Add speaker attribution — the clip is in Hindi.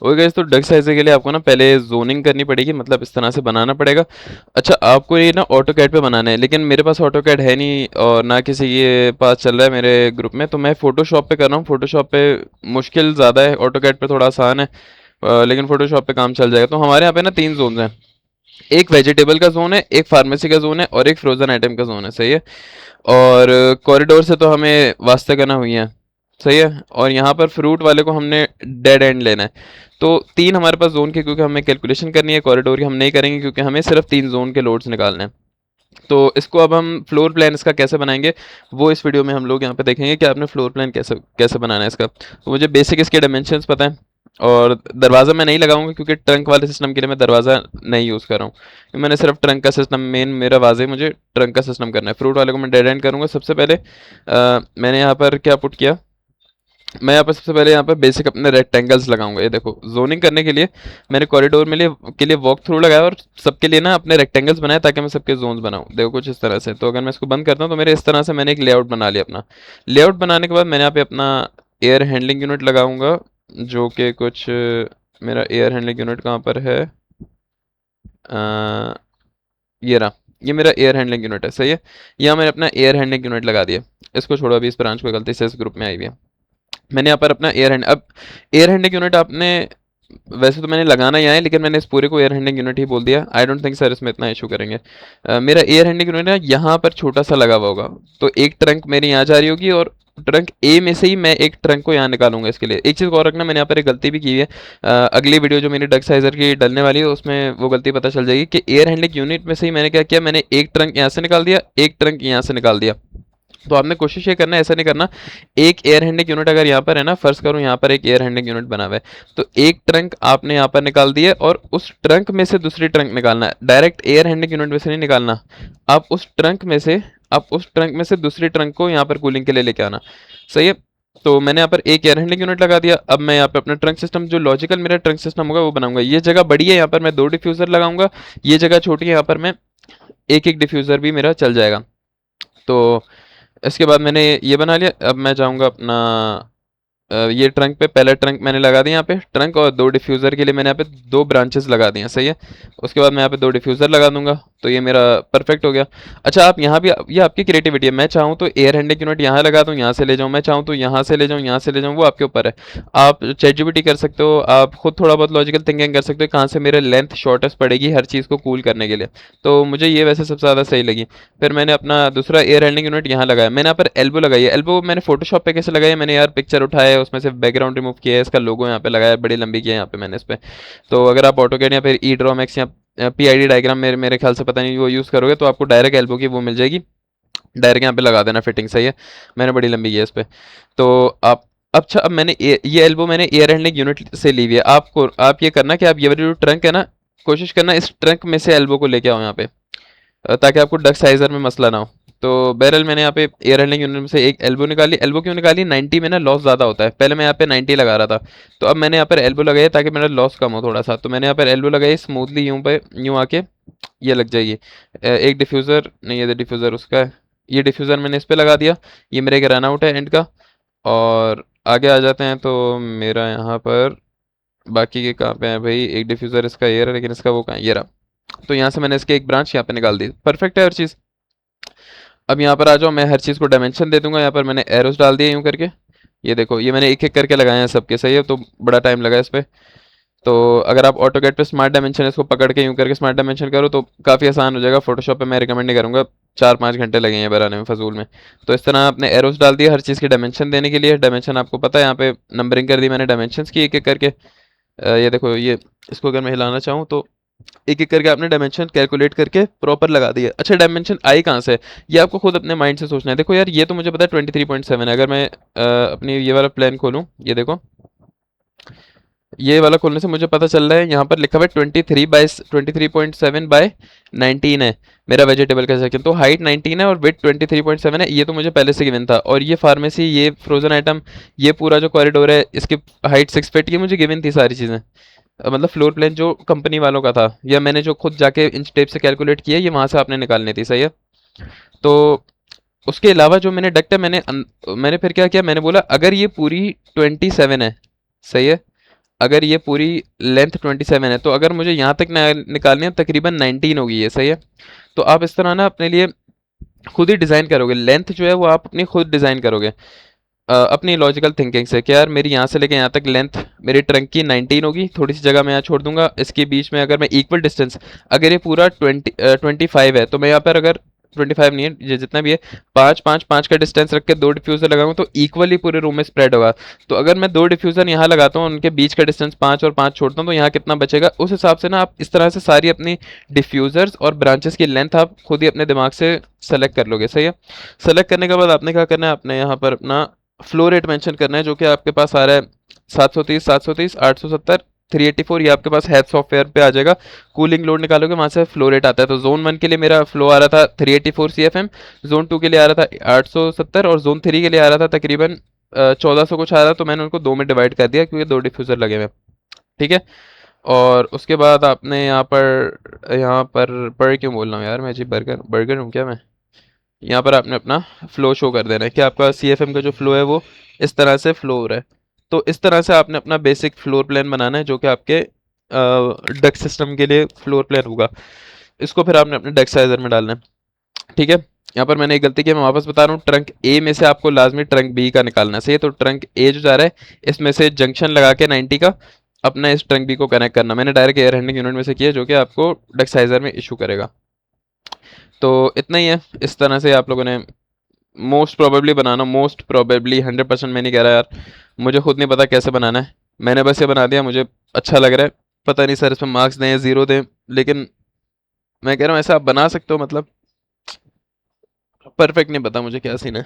Speaker 1: ओके गाइस, तो डक साइज के लिए आपको ना पहले जोनिंग करनी पड़ेगी, मतलब इस तरह से बनाना पड़ेगा। अच्छा, आपको ये ना ऑटो कैड पे बनाना है, लेकिन मेरे पास ऑटो कैड है नहीं और ना किसी के पास चल रहा है मेरे ग्रुप में, तो मैं फोटोशॉप पे कर रहा हूँ। फोटोशॉप पे मुश्किल ज़्यादा है, ऑटो कैड पे थोड़ा आसान है। लेकिन फोटोशॉप पे काम चल जाएगा। तो हमारे यहाँ पे ना 3 जोन हैं। एक वेजिटेबल का जोन है, एक फार्मेसी का जोन है और एक फ्रोजन आइटम का जोन है, सही है। और कॉरिडोर से तो हमें वास्ते करना हुई है, सही है। और यहाँ पर फ्रूट वाले को हमने डेड एंड लेना है। तो 3 हमारे पास जोन के, क्योंकि हमें कैलकुलेशन करनी है। कॉरिडोर की हम नहीं करेंगे क्योंकि हमें सिर्फ 3 जोन के लोड्स निकालने हैं। तो इसको अब हम फ्लोर प्लान इसका कैसे बनाएंगे, वो इस वीडियो में हम लोग यहाँ पे देखेंगे कि आपने फ्लोर प्लान कैसे कैसे बनाना है इसका। तो मुझे बेसिक इसके डायमेंशंस पता है। और दरवाज़ा मैं नहीं लगाऊंगा क्योंकि ट्रंक वाले सिस्टम के लिए मैं दरवाज़ा नहीं यूज़ कर रहा हूँ। मैंने सिर्फ ट्रंक का सिस्टम, मेन मेरा वाजे मुझे ट्रंक का सिस्टम करना है। फ्रूट वाले को मैं डेड एंड करूँगा। सबसे पहले मैंने यहाँ पर क्या पुट किया, मैं यहाँ पर सबसे पहले यहाँ पर बेसिक अपने रेक्टेंगल्स लगाऊंगा। ये देखो, जोनिंग करने के लिए मैंने कॉरिडोर में लिए के लिए वॉक थ्रू लगाया और सबके लिए ना अपने रेक्टेंगल्स बनाए ताकि मैं सबके जोन्स बनाऊं। देखो कुछ इस तरह से। तो अगर मैं इसको बंद करता हूँ तो मेरे इस तरह से मैंने एक लेआउट बना लिया अपना। लेआउट बनाने के बाद मैंने यहाँ पे अपना एयर हैंडलिंग यूनिट लगाऊंगा, जो कि कुछ मेरा एयर हैंडलिंग यूनिट कहाँ पर है, अ, ये रहा। ये मेरा एयर हैंडलिंग यूनिट है, सही है। यहाँ मैंने अपना एयर हैंडलिंग यूनिट लगा दिया। इसको छोड़ो, अभी इस ब्रांच को गलती से इस ग्रुप में आई हुई है। मैंने यहाँ पर अपना एयर हैंड, अब एयर हैंडिंग यूनिट आपने, वैसे तो मैंने लगाना ही है लेकिन मैंने इस पूरे को एयर हैंडिंग यूनिट ही बोल दिया। आई डोंट थिंक सर इसमें इतना इशू करेंगे। मेरा एयर हैंडिंग यूनिट है यहाँ पर छोटा सा लगा हुआ होगा। तो एक ट्रंक मेरी यहाँ जा रही होगी और ट्रंक ए में से ही मैं एक ट्रंक को यहाँ निकालूंगा। इसके लिए एक चीज़ और रखना, मैंने यहाँ पर एक गलती भी की है। अगली वीडियो जो मेरी डक साइजर की डलने वाली है उसमें वो गलती पता चल जाएगी कि एयर हैंडलिंग यूनिट में से ही मैंने क्या किया, मैंने एक ट्रंक यहाँ से निकाल दिया, एक ट्रंक यहाँ से निकाल दिया। तो आपने कोशिश ये करना है, ऐसा नहीं करना। एक एयर हैंडलिंग यूनिट अगर यहाँ पर है ना, फर्स्ट करूँ यहाँ पर एक एयर हैंडलिंग यूनिट बना हुआ है, तो एक ट्रंक आपने यहाँ पर निकाल दिया और उस ट्रंक में से दूसरी ट्रंक निकालना है। डायरेक्ट एयर हैंडलिंग यूनिट में से नहीं निकालना। आप उस ट्रंक में से, आप उस ट्रंक में से दूसरी ट्रंक को यहाँ पर कूलिंग के लिए लेके आना, सही है। तो मैंने यहाँ पर एक एयर हैंडलिंग यूनिट लगा दिया। अब मैं यहाँ पे अपना ट्रंक सिस्टम, जो लॉजिकल मेरा ट्रंक सिस्टम होगा वो बनाऊंगा। ये जगह बड़ी है, यहाँ पर मैं 2 डिफ्यूज़र लगाऊंगा। ये जगह छोटी है, यहाँ पर मैं एक एक डिफ्यूज़र भी मेरा चल जाएगा। तो इसके बाद मैंने ये बना लिया। अब मैं जाऊंगा अपना ये ट्रंक पे, पहला ट्रंक मैंने लगा दिया यहाँ पे ट्रंक, और 2 डिफ्यूज़र के लिए मैंने यहाँ पे 2 ब्रांचेस लगा दी हैं, सही है। उसके बाद मैं यहाँ पे 2 डिफ्यूज़र लगा दूंगा, तो ये मेरा परफेक्ट हो गया। अच्छा, आप यहाँ भी, ये आपकी क्रिएटिविटी है। मैं चाहूँ तो एयर हैंडलिंग यूनिट यहाँ लगा दूँ, यहाँ से ले जाऊँ, मैं चाहूँ तो यहाँ से ले जाऊँ, यहाँ से ले जाऊँ, वो आपके ऊपर है। आप चैट जीपीटी कर सकते हो, आप खुद थोड़ा बहुत लॉजिकल थिंकिंग कर सकते हो कहाँ से मेरे लेंथ शॉर्टेस्ट पड़ेगी हर चीज़ को कूल करने के लिए। तो मुझे ये वैसे सबसे ज़्यादा सही लगी। फिर मैंने अपना दूसरा एयर हैंडलिंग यूनिट यहाँ लगाया। मैंने यहाँ पर एल्बो लगाई है। एल्बो मैंने फोटोशॉप पे कैसे लगाई है, मैंने यार पिक्चर उठाया है, उसमें से बैकग्राउंड रिमूव किया है, इसका लोगो यहाँ पे लगाया है, बड़ी लंबी किया है यहाँ पे मैंने इस पे। तो अगर आप ऑटोकैड या फिर ई ड्रॉ मैक्स या पीआईडी डायग्राम, मेरे मेरे ख्याल से पता नहीं, वो यूज़ करोगे तो आपको डायरेक्ट एल्बो की वो मिल जाएगी। डायरेक्ट यहाँ पे लगा देना, फिटिंग सही है। मैंने बड़ी लंबी की है इस पे। तो आप, अच्छा, अब मैंने ये एल्बो मैंने एयर हैंडलिंग यूनिट से ली हुई है। आपको, आप ये करना कि आप ये वाली जो ट्रंक है ना, कोशिश करना इस ट्रंक में से एल्बो को लेके आओ यहाँ पे, ताकि आपको डक साइजर में मसला ना हो। तो बहरहाल मैंने यहाँ पे एयर हैंडलिंग यूनिट में से एक एल्बो निकाली। एल्बो क्यों निकाली, 90 में ना लॉस ज़्यादा होता है। पहले मैं यहाँ पे 90 लगा रहा था, तो अब मैंने यहाँ पर एल्बो लगाई ताकि मेरा लॉस कम हो थोड़ा सा। तो मैंने यहाँ पर एल्बो लगाई स्मूथली, यूँ पे यूँ आके ये लग जाएगी। एक डिफ्यूज़र नहीं, ये डिफ्यूज़र उसका है। ये डिफ्यूज़र मैंने इस पे लगा दिया। ये मेरा एक रन आउट है एंड का। और आगे आ जाते हैं, तो मेरा यहाँ पर बाकी के कहाँ पे है भाई, एक डिफ्यूज़र इसका ये रहा, लेकिन इसका वो कहाँ है, ये रहा। तो यहाँ से मैंने इसके एक ब्रांच यहाँ पे निकाल दी, परफेक्ट है हर चीज़। अब यहाँ पर आ जाओ, मैं हर चीज़ को डायमेंशन दे दूंगा। यहाँ पर मैंने एरोस डाल दिए यूँ करके। ये देखो, ये मैंने एक एक करके लगाए हैं सबके, सही है। तो बड़ा टाइम लगा इस पे। तो अगर आप ऑटोकैड पे स्मार्ट डायमेंशन इसको पकड़ के यूँ करके स्मार्ट डायमेंशन करो तो काफ़ी आसान हो जाएगा। फोटोशॉप पे मैं रिकमेंड नहीं करूँगा, 4-5 घंटे लगेंगे बनाने में फजूल में। तो इस तरह आपने एरोस डाल दिया हर चीज़ की डायमेंशन देने के लिए। डायमेंशन आपको पता है, यहाँ पे नंबरिंग कर दी मैंने डायमेंशंस की एक एक करके। ये देखो, ये इसको अगर मैं हिलाना चाहूँ तो एक एक करके आपने डायमेंशन कैलकुलेट करके प्रॉपर लगा दिया। अच्छा, डायमेंशन आई कहाँ से, ये आपको खुद अपने माइंड से सोचना है। देखो यार, ये तो मुझे पता है 23.7 है। अगर मैं अपनी ये वाला प्लान खोलूँ, ये देखो, ये वाला खोलने से मुझे पता चल रहा है यहाँ पर लिखा हुआ है 23.7 है मेरा वेजिटेबल का सेक्शन। तो हाइट 19 है और विड्थ 23.7 है। ये तो मुझे पहले से गिवन था। और ये फार्मेसी, ये फ्रोजन आइटम, ये पूरा जो कॉरिडोर है, इसकी हाइट 6 फीट, ये मुझे गिवन थी सारी चीज़ें। मतलब फ्लोर प्लान जो कंपनी वालों का था, या मैंने जो खुद जाके इंच टेप से कैलकुलेट किया, ये वहाँ से आपने निकालनी थी, सही है। तो उसके अलावा जो मैंने डक्ट है, मैंने फिर क्या किया, मैंने बोला अगर ये पूरी 27 है, सही है, अगर ये पूरी लेंथ 27 है तो अगर मुझे यहाँ तक निकालनी है तकरीबन 19 होगी ये, सही है। तो आप इस तरह ना अपने लिए खुद ही डिज़ाइन करोगे, लेंथ जो है वो आप अपनी खुद डिज़ाइन करोगे अपनी लॉजिकल थिंकिंग से कि यार मेरी यहाँ से लेके यहाँ तक लेंथ मेरी ट्रंक की 19 होगी, थोड़ी सी जगह मैं यहाँ छोड़ दूंगा, इसके बीच में अगर मैं इक्वल डिस्टेंस, अगर ये पूरा 25 है तो मैं यहाँ पर अगर 25 नहीं है ये जितना भी है, 5 5 5 का डिस्टेंस रख के दो डिफ्यूज़र लगाऊंगा तो इक्वली पूरे रूम में स्प्रेड होगा। तो अगर मैं दो डिफ्यूज़र यहाँ लगाता हूँ, उनके बीच का डिस्टेंस 5 और 5 छोड़ता हूँ, तो यहाँ कितना बचेगा, उस हिसाब से ना आप इस तरह से सारी अपनी डिफ्यूज़र्स और ब्रांचेस की लेंथ आप खुद ही अपने दिमाग से सेलेक्ट कर लोगे, सही है। सेलेक्ट करने के बाद आपने क्या करना है, आपने यहाँ पर अपना फ्लो रेट मेंशन करना है जो कि आपके पास आ रहा है 730 870 384, ये आपके पास हैथ सॉफ्टवेयर पे आ जाएगा। कूलिंग लोड निकालोगे वहां से फ्लो रेट आता है। तो जोन 1 के लिए मेरा फ्लो आ रहा था 384 CFM, जोन 2 के लिए आ रहा था 870 और जोन 3 के लिए आ रहा था तकरीबन 1400 कुछ आ रहा था। तो मैंने उनको दो में डिवाइड कर दिया क्योंकि दो डिफ्यूज़र लगे हुए हैं, ठीक है। और उसके बाद आपने यहाँ पर क्यों बोल रहा हूँ यार मैं जी, बर्गर बर्गर हूँ क्या मैं। यहाँ पर आपने अपना फ्लो शो कर देना है कि आपका CFM का जो फ्लो है वो इस तरह से फ्लो हो रहा है। तो इस तरह से आपने अपना बेसिक फ्लोर प्लान बनाना है जो कि आपके डक सिस्टम के लिए फ्लोर प्लान होगा। इसको फिर आपने अपने डक साइजर में डालना है, ठीक है। यहाँ पर मैंने एक गलती की, मैं वापस बता रहा हूँ, ट्रंक ए में से आपको लाजमी ट्रंक बी का निकालना है, सही है। तो ट्रंक ए जो जा रहा है इसमें से जंक्शन लगा के 90 का अपना इस ट्रंक बी को कनेक्ट करना। मैंने डायरेक्ट एयर हैंडलिंग यूनिट में से किया जो कि आपको डक साइजर में इशू करेगा। तो इतना ही है, इस तरह से आप लोगों ने मोस्ट प्रोबेबली बनाना, मोस्ट प्रोबेबली 100% मैं नहीं कह रहा यार, मुझे खुद नहीं पता कैसे बनाना है, मैंने बस ये बना दिया, मुझे अच्छा लग रहा है। पता नहीं सर इसमें मार्क्स दें या ज़ीरो दें, लेकिन मैं कह रहा हूँ ऐसा आप बना सकते हो, मतलब परफेक्ट नहीं पता मुझे क्या सीन है।